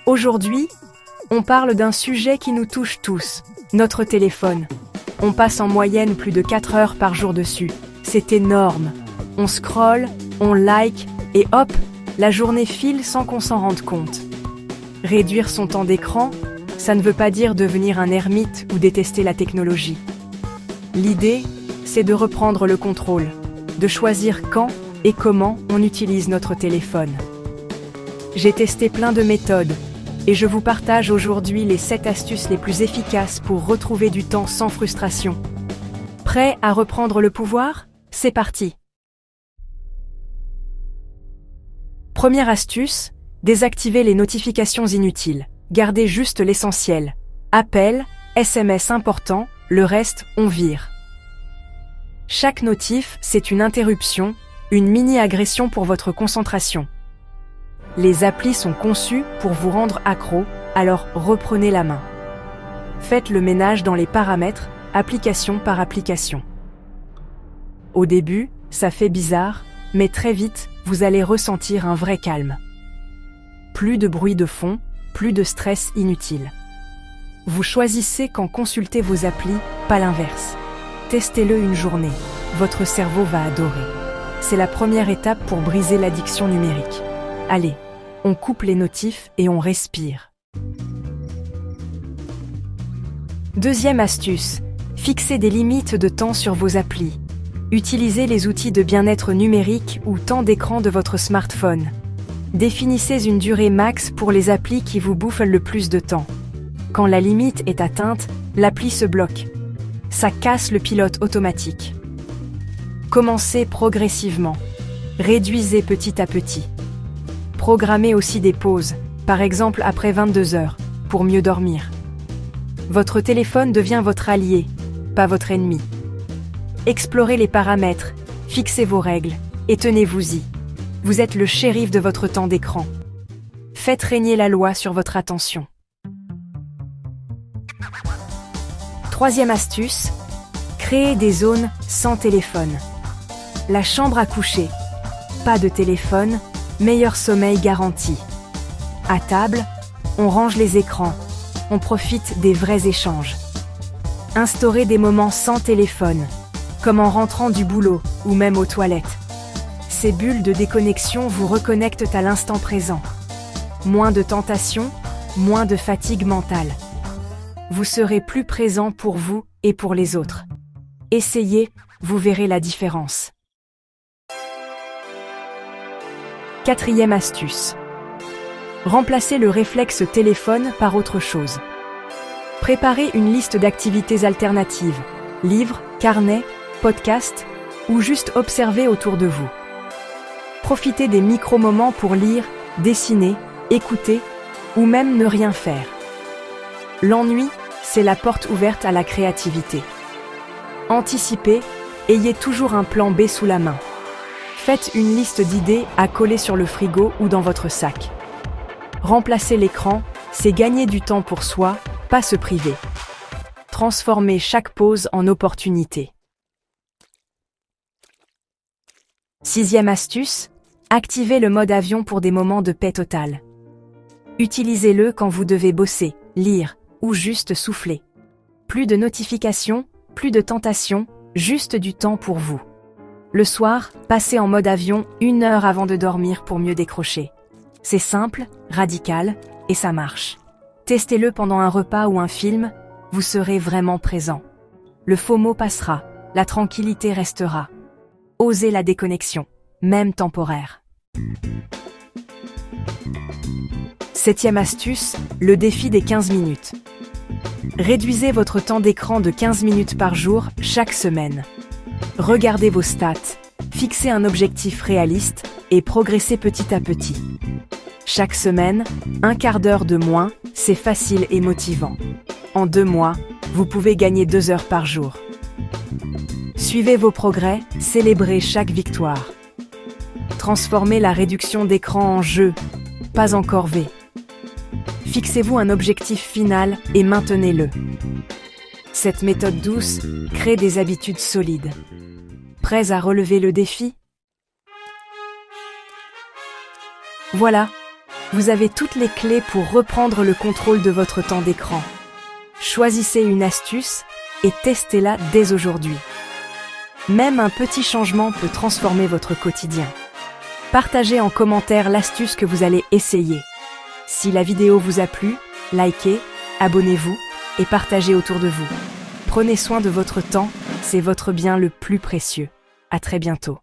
Aujourd'hui, on parle d'un sujet qui nous touche tous, notre téléphone. On passe en moyenne plus de 4 heures par jour dessus. C'est énorme. On scrolle, on like, et hop, la journée file sans qu'on s'en rende compte. Réduire son temps d'écran, ça ne veut pas dire devenir un ermite ou détester la technologie. L'idée, c'est de reprendre le contrôle, de choisir quand et comment on utilise notre téléphone. J'ai testé plein de méthodes, et je vous partage aujourd'hui les 7 astuces les plus efficaces pour retrouver du temps sans frustration. Prêt à reprendre le pouvoir ? C'est parti! Première astuce, désactivez les notifications inutiles. Gardez juste l'essentiel. Appels, SMS importants, le reste, on vire. Chaque notif, c'est une interruption, une mini-agression pour votre concentration. Les applis sont conçues pour vous rendre accro, alors reprenez la main. Faites le ménage dans les paramètres, application par application. Au début, ça fait bizarre, mais très vite, vous allez ressentir un vrai calme. Plus de bruit de fond, plus de stress inutile. Vous choisissez quand consulter vos applis, pas l'inverse. Testez-le une journée, votre cerveau va adorer. C'est la première étape pour briser l'addiction numérique. Allez, on coupe les notifs et on respire. Deuxième astuce, fixez des limites de temps sur vos applis. Utilisez les outils de bien-être numérique ou temps d'écran de votre smartphone. Définissez une durée max pour les applis qui vous bouffent le plus de temps. Quand la limite est atteinte, l'appli se bloque. Ça casse le pilote automatique. Commencez progressivement. Réduisez petit à petit. Programmez aussi des pauses, par exemple après 22 heures, pour mieux dormir. Votre téléphone devient votre allié, pas votre ennemi. Explorez les paramètres, fixez vos règles et tenez-vous-y. Vous êtes le shérif de votre temps d'écran. Faites régner la loi sur votre attention. Troisième astuce, créez des zones sans téléphone. La chambre à coucher. Pas de téléphone, meilleur sommeil garanti. À table, on range les écrans, on profite des vrais échanges. Instaurez des moments sans téléphone, comme en rentrant du boulot ou même aux toilettes. Ces bulles de déconnexion vous reconnectent à l'instant présent. Moins de tentation, moins de fatigue mentale. Vous serez plus présent pour vous et pour les autres. Essayez, vous verrez la différence. Quatrième astuce. Remplacez le réflexe téléphone par autre chose. Préparez une liste d'activités alternatives, livres, carnets, podcasts, ou juste observez autour de vous. Profitez des micro-moments pour lire, dessiner, écouter, ou même ne rien faire. L'ennui, c'est la porte ouverte à la créativité. Anticipez, ayez toujours un plan B sous la main. Faites une liste d'idées à coller sur le frigo ou dans votre sac. Remplacer l'écran, c'est gagner du temps pour soi, pas se priver. Transformez chaque pause en opportunité. Sixième astuce, activez le mode avion pour des moments de paix totale. Utilisez-le quand vous devez bosser, lire ou juste souffler. Plus de notifications, plus de tentations, juste du temps pour vous. Le soir, passez en mode avion 1 heure avant de dormir pour mieux décrocher. C'est simple, radical, et ça marche. Testez-le pendant un repas ou un film, vous serez vraiment présent. Le FOMO passera, la tranquillité restera. Osez la déconnexion, même temporaire. Septième astuce, le défi des 15 minutes. Réduisez votre temps d'écran de 15 minutes par jour, chaque semaine. Regardez vos stats, fixez un objectif réaliste et progressez petit à petit. Chaque semaine, 1/4 d'heure de moins, c'est facile et motivant. En 2 mois, vous pouvez gagner 2 heures par jour. Suivez vos progrès, célébrez chaque victoire. Transformez la réduction d'écran en jeu, pas en corvée. Fixez-vous un objectif final et maintenez-le. Cette méthode douce crée des habitudes solides. Prêts à relever le défi ? Voilà, Vous avez toutes les clés pour reprendre le contrôle de votre temps d'écran. Choisissez une astuce et testez-la dès aujourd'hui. Même un petit changement peut transformer votre quotidien. Partagez en commentaire l'astuce que vous allez essayer. Si la vidéo vous a plu, likez, abonnez-vous et partagez autour de vous. Prenez soin de votre temps, c'est votre bien le plus précieux. À très bientôt.